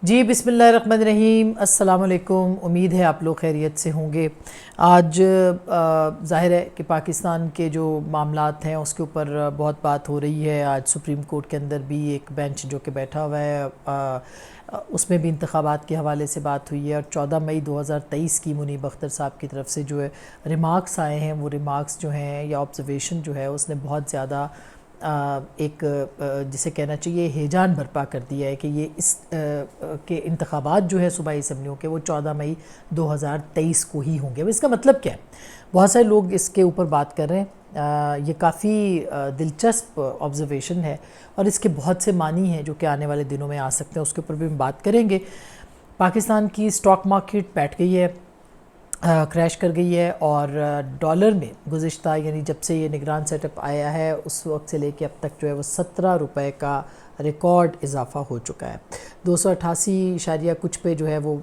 جی بسم اللہ الرحمن الرحیم، السلام علیکم۔ امید ہے آپ لوگ خیریت سے ہوں گے۔ آج ظاہر ہے کہ پاکستان کے جو معاملات ہیں اس کے اوپر بہت بات ہو رہی ہے۔ آج سپریم کورٹ کے اندر بھی ایک بینچ جو کہ بیٹھا ہوا ہے، اس میں بھی انتخابات کے حوالے سے بات ہوئی ہے، اور 14 مئی 2023 کی منیب اختر صاحب کی طرف سے جو ہے ریمارکس آئے ہیں، وہ ریمارکس جو ہیں یا آبزرویشن جو ہے اس نے بہت زیادہ ایک جسے کہنا چاہیے ہیجان برپا کر دیا ہے کہ یہ اس کے انتخابات جو ہے صوبائی اسمبلیوں کے وہ 14 مئی 2023 کو ہی ہوں گے۔ اس کا مطلب کیا ہے؟ بہت سارے لوگ اس کے اوپر بات کر رہے ہیں۔ یہ کافی دلچسپ آبزرویشن ہے اور اس کے بہت سے معنی ہیں جو کہ آنے والے دنوں میں آ سکتے ہیں، اس کے اوپر بھی ہم بات کریں گے۔ پاکستان کی سٹاک مارکیٹ بیٹھ گئی ہے، کریش کر گئی ہے، اور ڈالر میں گزشتہ یعنی جب سے یہ نگران سیٹ اپ آیا ہے اس وقت سے لے کے اب تک جو ہے وہ 17 روپے کا ریکارڈ اضافہ ہو چکا ہے۔ 288 کچھ پہ جو ہے وہ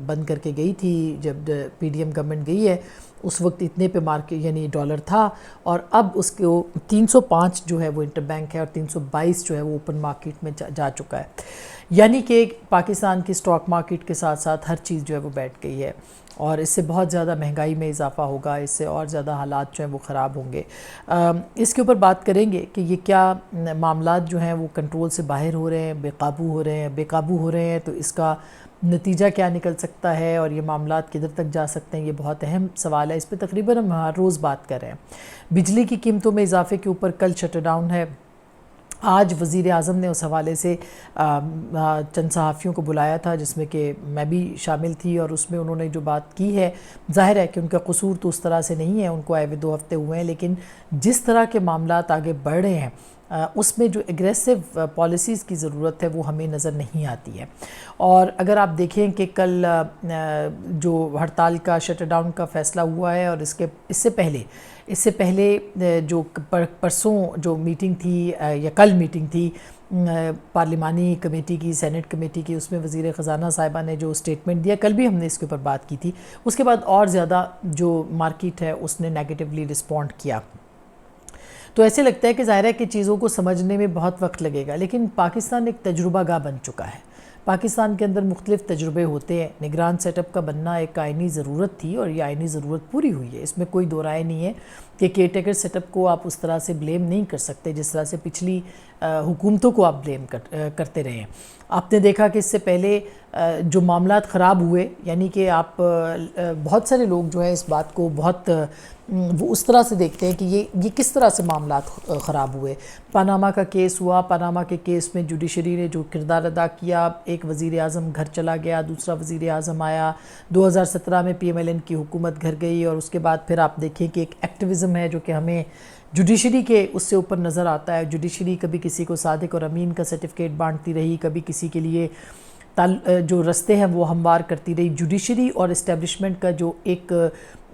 بند کر کے گئی تھی جب پی ڈی ایم گورنمنٹ گئی ہے، اس وقت اتنے پہ مارکیٹ یعنی ڈالر تھا، اور اب اس کو 305 جو ہے وہ انٹر بینک ہے، اور 322 جو ہے وہ اوپن مارکیٹ میں جا چکا ہے۔ یعنی کہ پاکستان کی سٹاک مارکیٹ کے ساتھ ساتھ ہر چیز جو ہے وہ بیٹھ گئی ہے، اور اس سے بہت زیادہ مہنگائی میں اضافہ ہوگا، اس سے اور زیادہ حالات جو ہیں وہ خراب ہوں گے۔ اس کے اوپر بات کریں گے کہ یہ کیا معاملات جو ہیں وہ کنٹرول سے باہر ہو رہے ہیں، بے قابو ہو رہے ہیں، تو اس کا نتیجہ کیا نکل سکتا ہے، اور یہ معاملات کدھر تک جا سکتے ہیں، یہ بہت اہم سوال ہے۔ اس پہ تقریباً ہم ہر روز بات کر رہے ہیں۔ بجلی کی قیمتوں میں اضافے کے اوپر کل شٹ ڈاؤن ہے۔ آج وزیر اعظم نے اس حوالے سے چند صحافیوں کو بلایا تھا، جس میں کہ میں بھی شامل تھی، اور اس میں انہوں نے جو بات کی ہے، ظاہر ہے کہ ان کا قصور تو اس طرح سے نہیں ہے، ان کو آئے ہوئے 2 ہفتے ہوئے ہیں، لیکن جس طرح کے معاملات آگے بڑھ رہے ہیں اس میں جو ایگریسو پالیسیز کی ضرورت ہے وہ ہمیں نظر نہیں آتی ہے۔ اور اگر آپ دیکھیں کہ کل جو ہڑتال کا شٹ ڈاؤن کا فیصلہ ہوا ہے، اور اس سے پہلے جو پرسوں جو میٹنگ تھی یا کل میٹنگ تھی پارلیمانی کمیٹی کی، سینٹ کمیٹی کی، اس میں وزیر خزانہ صاحبہ نے جو سٹیٹمنٹ دیا، کل بھی ہم نے اس کے اوپر بات کی تھی، اس کے بعد اور زیادہ جو مارکیٹ ہے اس نے نیگیٹیولی رسپونڈ کیا۔ تو ایسے لگتا ہے کہ ظاہر ہے کہ چیزوں کو سمجھنے میں بہت وقت لگے گا، لیکن پاکستان ایک تجربہ گاہ بن چکا ہے۔ پاکستان کے اندر مختلف تجربے ہوتے ہیں۔ نگران سیٹ اپ کا بننا ایک آئینی ضرورت تھی، اور یہ آئینی ضرورت پوری ہوئی ہے، اس میں کوئی دو رائے نہیں ہے کہ کیئر ٹیکر سیٹ اپ کو آپ اس طرح سے بلیم نہیں کر سکتے جس طرح سے پچھلی حکومتوں کو آپ بلیم کرتے رہے ہیں۔ آپ نے دیکھا کہ اس سے پہلے جو معاملات خراب ہوئے، یعنی کہ آپ بہت سارے لوگ جو ہے اس بات کو بہت وہ اس طرح سے دیکھتے ہیں کہ یہ کس طرح سے معاملات خراب ہوئے۔ پاناما کا کیس ہوا، پاناما کے کیس میں جوڈیشری نے جو کردار ادا کیا، ایک وزیر اعظم گھر چلا گیا، دوسرا وزیر اعظم آیا، 2017 میں پی ایم ایل این کی حکومت گھر گئی، اور اس کے بعد پھر آپ دیکھیں کہ ایک ایکٹیوزم ہے جو کہ ہمیں جوڈیشری کے اس سے اوپر نظر آتا ہے۔ جوڈیشری کبھی کسی کو صادق اور امین کا سرٹیفکیٹ بانٹتی رہی، کبھی کسی کے لیے جو رستے ہیں وہ ہموار کرتی رہی۔ جوڈیشری اور اسٹیبلشمنٹ کا جو ایک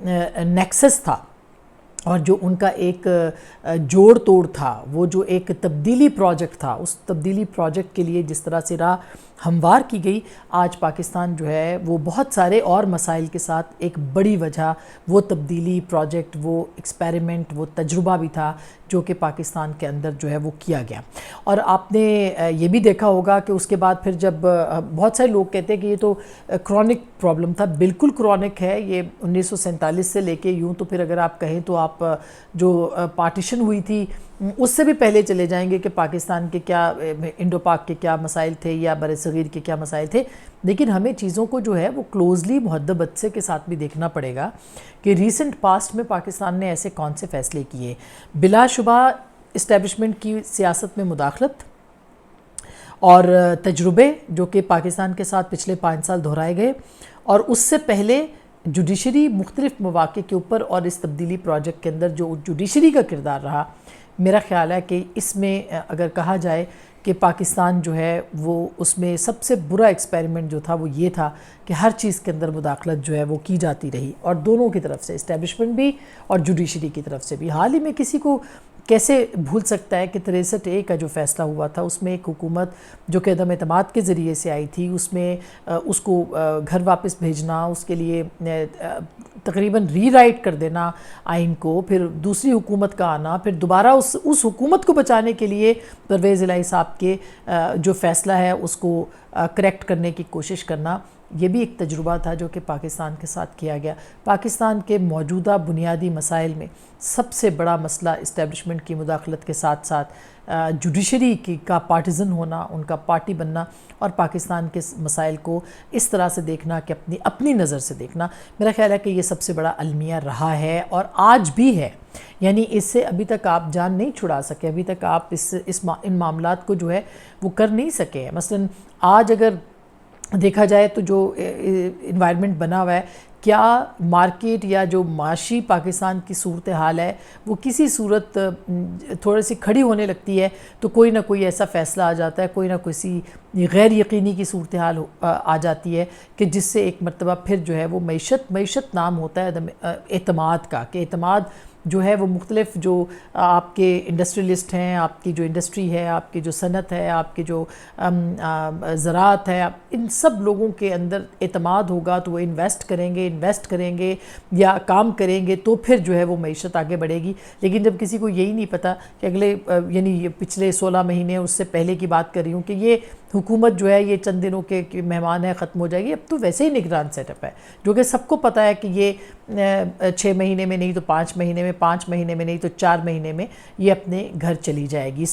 نیکسس تھا، اور جو ان کا ایک جوڑ توڑ تھا، وہ جو ایک تبدیلی پروجیکٹ تھا، اس تبدیلی پروجیکٹ کے لیے جس طرح سے راہ ہموار کی گئی، آج پاکستان جو ہے وہ بہت سارے اور مسائل کے ساتھ ایک بڑی وجہ وہ تبدیلی پروجیکٹ، وہ ایکسپیریمنٹ، وہ تجربہ بھی تھا جو کہ پاکستان کے اندر جو ہے وہ کیا گیا۔ اور آپ نے یہ بھی دیکھا ہوگا کہ اس کے بعد پھر جب بہت سارے لوگ کہتے ہیں کہ یہ تو کرونک پرابلم تھا، بالکل کرونک ہے یہ 1947 سے لے کے یوں تو پھر اگر آپ کہیں تو آپ جو پارٹیشن ہوئی تھی اس سے بھی پہلے چلے جائیں گے کہ پاکستان کے کیا انڈو پاک کے کیا مسائل تھے یا بر صغیر کے کیا مسائل تھے، لیکن ہمیں چیزوں کو جو ہے وہ کلوزلی مہذب عدسے کے ساتھ بھی دیکھنا پڑے گا کہ ریسنٹ پاسٹ میں پاکستان نے ایسے کون سے فیصلے کیے۔ بلا شبہ اسٹیبلشمنٹ کی سیاست میں مداخلت اور تجربے جو کہ پاکستان کے ساتھ پچھلے 5 سال دہرائے گئے، اور اس سے پہلے جوڈیشری مختلف مواقع کے اوپر اور اس تبدیلی پروجیکٹ کے اندر جو جوڈیشری کا کردار رہا، میرا خیال ہے کہ اس میں اگر کہا جائے کہ پاکستان جو ہے وہ اس میں سب سے برا ایکسپیریمنٹ جو تھا وہ یہ تھا کہ ہر چیز کے اندر مداخلت جو ہے وہ کی جاتی رہی، اور دونوں کی طرف سے، اسٹیبلشمنٹ بھی اور جوڈیشری کی طرف سے بھی۔ حال ہی میں کسی کو کیسے بھول سکتا ہے کہ 63A کا جو فیصلہ ہوا تھا اس میں ایک حکومت جو کہ عدم اعتماد کے ذریعے سے آئی تھی، اس میں اس کو گھر واپس بھیجنا، اس کے لیے تقریباً ری رائٹ کر دینا آئین کو، پھر دوسری حکومت کا آنا، پھر دوبارہ اس حکومت کو بچانے کے لیے پرویز الہی صاحب کے جو فیصلہ ہے اس کو کریکٹ کرنے کی کوشش کرنا، یہ بھی ایک تجربہ تھا جو کہ پاکستان کے ساتھ کیا گیا۔ پاکستان کے موجودہ بنیادی مسائل میں سب سے بڑا مسئلہ اسٹیبلشمنٹ کی مداخلت کے ساتھ ساتھ جوڈیشری کا پارٹیزن ہونا، ان کا پارٹی بننا، اور پاکستان کے مسائل کو اس طرح سے دیکھنا کہ اپنی نظر سے دیکھنا، میرا خیال ہے کہ یہ سب سے بڑا المیہ رہا ہے اور آج بھی ہے۔ یعنی اس سے ابھی تک آپ جان نہیں چھڑا سکے، ابھی تک آپ ان معاملات کو جو ہے وہ کر نہیں سکے۔ مثلا آج اگر دیکھا جائے تو جو انوائرمنٹ بنا ہوا ہے، کیا مارکیٹ یا جو معاشی پاکستان کی صورتحال ہے وہ کسی صورت تھوڑی سی کھڑی ہونے لگتی ہے تو کوئی نہ کوئی ایسا فیصلہ آ جاتا ہے، کوئی نہ کوئی غیر یقینی کی صورتحال آ جاتی ہے کہ جس سے ایک مرتبہ پھر جو ہے وہ معیشت نام ہوتا ہے عدم اعتماد کا، کہ اعتماد جو ہے وہ مختلف جو آپ کے انڈسٹریلسٹ ہیں، آپ کی جو انڈسٹری ہے، آپ کی جو صنعت ہے، آپ کی جو زراعت ہے، ان سب لوگوں کے اندر اعتماد ہوگا تو وہ انویسٹ کریں گے یا کام کریں گے تو پھر جو ہے وہ معیشت آگے بڑھے گی۔ لیکن جب کسی کو یہی نہیں پتہ کہ اگلے یعنی پچھلے 16 مہینے اس سے پہلے کی بات کر رہی ہوں کہ یہ حکومت جو ہے یہ چند دنوں کے مہمان ہے، ختم ہو جائے گی، اب تو ویسے ہی نگران سیٹ اپ ہے جو کہ سب کو پتہ ہے کہ یہ 6 مہینے میں نہیں تو 5 مہینے میں، 5 مہینے میں نہیں تو 4 مہینے میں یہ اپنے گھر چلی جائے گی۔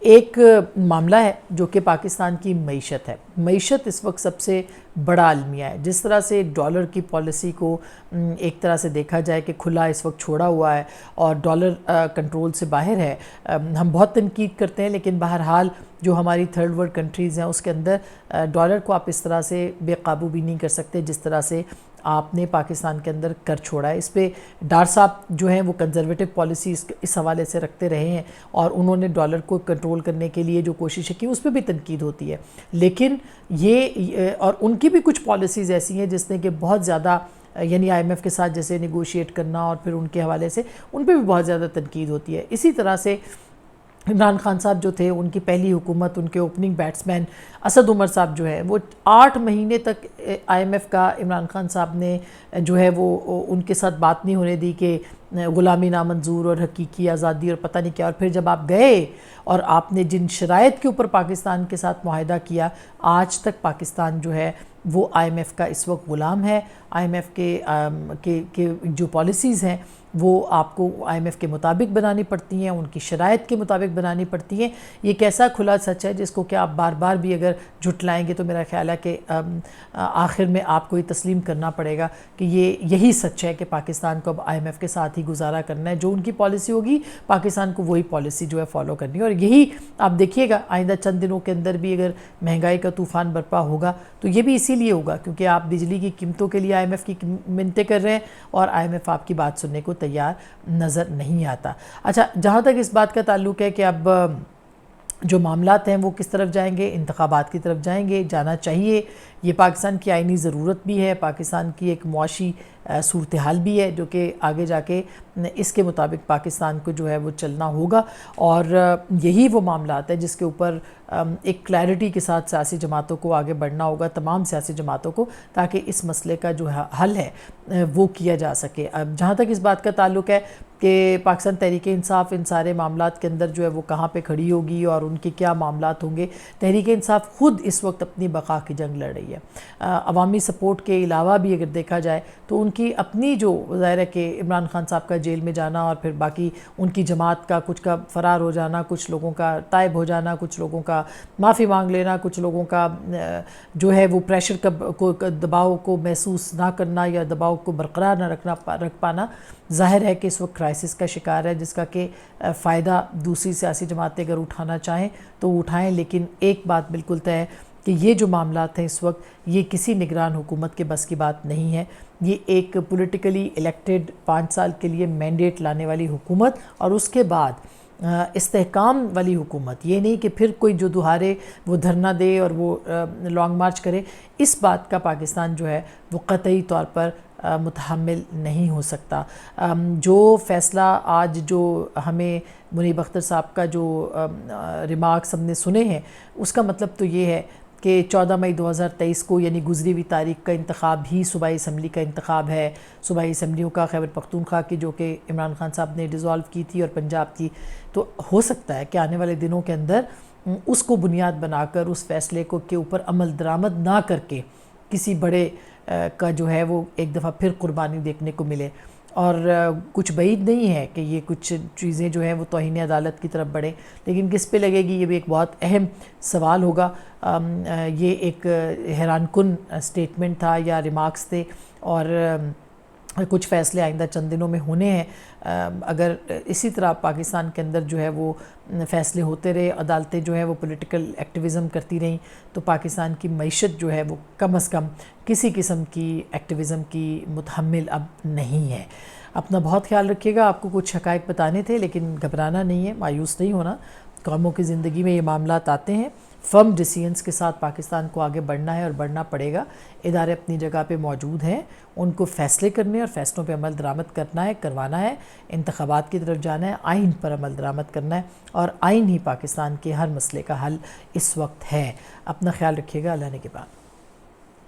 ایک معاملہ ہے جو کہ پاکستان کی معیشت ہے۔ معیشت اس وقت سب سے بڑا المیہ ہے۔ جس طرح سے ڈالر کی پالیسی کو ایک طرح سے دیکھا جائے کہ کھلا اس وقت چھوڑا ہوا ہے اور ڈالر کنٹرول سے باہر ہے، ہم بہت تنقید کرتے ہیں، لیکن بہرحال جو ہماری تھرڈ ورلڈ کنٹریز ہیں اس کے اندر ڈالر کو آپ اس طرح سے بے قابو بھی نہیں کر سکتے جس طرح سے آپ نے پاکستان کے اندر کر چھوڑا ہے۔ اس پہ ڈار صاحب جو ہیں وہ کنزرویٹو پالیسی اس حوالے سے رکھتے رہے ہیں اور انہوں نے ڈالر کو کنٹرول کرنے کے لیے جو کوششیں کی اس پہ بھی تنقید ہوتی ہے، لیکن یہ اور ان کی بھی کچھ پالیسیز ایسی ہیں جس نے کہ بہت زیادہ یعنی IMF کے ساتھ جیسے نیگوشیٹ کرنا اور پھر ان کے حوالے سے ان پہ بھی بہت زیادہ تنقید ہوتی ہے۔ اسی طرح سے عمران خان صاحب جو تھے، ان کی پہلی حکومت، ان کے اوپننگ بیٹسمین اسد عمر صاحب جو ہے وہ 8 مہینے تک IMF کا عمران خان صاحب نے جو ہے وہ ان کے ساتھ بات نہیں ہونے دی کہ غلامی نامنظور اور حقیقی آزادی اور پتہ نہیں کیا، اور پھر جب آپ گئے اور آپ نے جن شرائط کے اوپر پاکستان کے ساتھ معاہدہ کیا، آج تک پاکستان جو ہے وہ IMF کا اس وقت غلام ہے۔ IMF کے جو پالیسیز ہیں وہ آپ کو IMF کے مطابق بنانی پڑتی ہیں، ان کی شرائط کے مطابق بنانی پڑتی ہیں۔ یہ کیسا کھلا سچ ہے جس کو کہ آپ بار بار بھی اگر جھٹلائیں گے تو میرا خیال ہے کہ آخر میں آپ کو یہ تسلیم کرنا پڑے گا کہ یہی سچ ہے کہ پاکستان کو اب IMF کے ساتھ ہی گزارا کرنا ہے، جو ان کی پالیسی ہوگی پاکستان کو وہی پالیسی جو ہے فالو کرنی ہے۔ اور یہی آپ دیکھیے گا آئندہ چند دنوں کے اندر بھی اگر مہنگائی کا طوفان برپا ہوگا تو یہ بھی اسی لیے ہوگا کیونکہ آپ بجلی کی قیمتوں کے لیے IMF کی منتیں کر رہے ہیں اور IMF آپ کی بات سننے کو تیار نظر نہیں آتا۔ اچھا، جہاں تک اس بات کا تعلق ہے کہ اب جو معاملات ہیں وہ کس طرف جائیں گے، انتخابات کی طرف جائیں گے، جانا چاہیے، یہ پاکستان کی آئینی ضرورت بھی ہے، پاکستان کی ایک معاشی صورتحال بھی ہے جو کہ آگے جا کے اس کے مطابق پاکستان کو جو ہے وہ چلنا ہوگا، اور یہی وہ معاملات ہیں جس کے اوپر ایک کلیئرٹی کے ساتھ سیاسی جماعتوں کو آگے بڑھنا ہوگا، تمام سیاسی جماعتوں کو، تاکہ اس مسئلے کا جو حل ہے وہ کیا جا سکے۔ اب جہاں تک اس بات کا تعلق ہے کہ پاکستان تحریک انصاف ان سارے معاملات کے اندر جو ہے وہ کہاں پہ کھڑی ہوگی اور ان کے کیا معاملات ہوں گے، تحریک انصاف خود اس وقت اپنی بقا کی جنگ لڑ رہی ہے۔ عوامی سپورٹ کے علاوہ بھی اگر دیکھا جائے تو ان کی اپنی جو ظاہر ہے کہ عمران خان صاحب کا جیل میں جانا اور پھر باقی ان کی جماعت کا کچھ کا فرار ہو جانا، کچھ لوگوں کا تائب ہو جانا، کچھ لوگوں کا معافی مانگ لینا، کچھ لوگوں کا جو ہے وہ پریشر کو دباؤ کو محسوس نہ کرنا یا دباؤ کو برقرار نہ رکھ پانا، ظاہر ہے کہ اس وقت کرائسس کا شکار ہے جس کا کہ فائدہ دوسری سیاسی جماعتیں اگر اٹھانا چاہیں تو وہ اٹھائیں۔ لیکن ایک بات بالکل طے ہے کہ یہ جو معاملات ہیں اس وقت یہ کسی نگران حکومت کے بس کی بات نہیں ہے، یہ ایک پولیٹیکلی الیکٹڈ 5 سال کے لیے مینڈیٹ لانے والی حکومت اور اس کے بعد استحکام والی حکومت، یہ نہیں کہ پھر کوئی جو دہارے وہ دھرنا دے اور وہ لانگ مارچ کرے۔ اس بات کا پاکستان جو ہے وہ قطعی طور پر متحمل نہیں ہو سکتا۔ جو فیصلہ آج جو ہمیں منیب اختر صاحب کا جو ریمارکس ہم نے سنے ہیں، اس کا مطلب تو یہ ہے کہ 14 مئی 2023 کو یعنی گزری ہوئی تاریخ کا انتخاب ہی صوبائی اسمبلی کا انتخاب ہے۔ صوبائی اسمبلیوں کا خیبر پختونخوا کی جو کہ عمران خان صاحب نے ڈیزالو کی تھی اور پنجاب کی، تو ہو سکتا ہے کہ آنے والے دنوں کے اندر اس کو بنیاد بنا کر اس فیصلے کو کے اوپر عمل درآمد نہ کر کے کسی بڑے کا جو ہے وہ ایک دفعہ پھر قربانی دیکھنے کو ملے۔ اور کچھ بعید نہیں ہے کہ یہ کچھ چیزیں جو ہیں وہ توہین عدالت کی طرف بڑھیں، لیکن کس پہ لگے گی یہ بھی ایک بہت اہم سوال ہوگا۔ یہ ایک حیران کن سٹیٹمنٹ تھا یا ریمارکس تھے، اور کچھ فیصلے آئندہ چند دنوں میں ہونے ہیں۔ اگر اسی طرح پاکستان کے اندر جو ہے وہ فیصلے ہوتے رہے، عدالتیں جو ہے وہ پولیٹیکل ایکٹیویزم کرتی رہیں، تو پاکستان کی معیشت جو ہے وہ کم از کم کسی قسم کی ایکٹیویزم کی متحمل اب نہیں ہے۔ اپنا بہت خیال رکھیے گا۔ آپ کو کچھ حقائق بتانے تھے، لیکن گھبرانا نہیں ہے، مایوس نہیں ہونا۔ قوموں کی زندگی میں یہ معاملات آتے ہیں، فرم ڈیسیژنز کے ساتھ پاکستان کو آگے بڑھنا ہے اور بڑھنا پڑے گا۔ ادارے اپنی جگہ پہ موجود ہیں، ان کو فیصلے کرنے اور فیصلوں پہ عمل درآمد کرنا ہے، کروانا ہے، انتخابات کی طرف جانا ہے، آئین پر عمل درآمد کرنا ہے، اور آئین ہی پاکستان کے ہر مسئلے کا حل اس وقت ہے۔ اپنا خیال رکھیے گا۔ اللہ نے کے بعد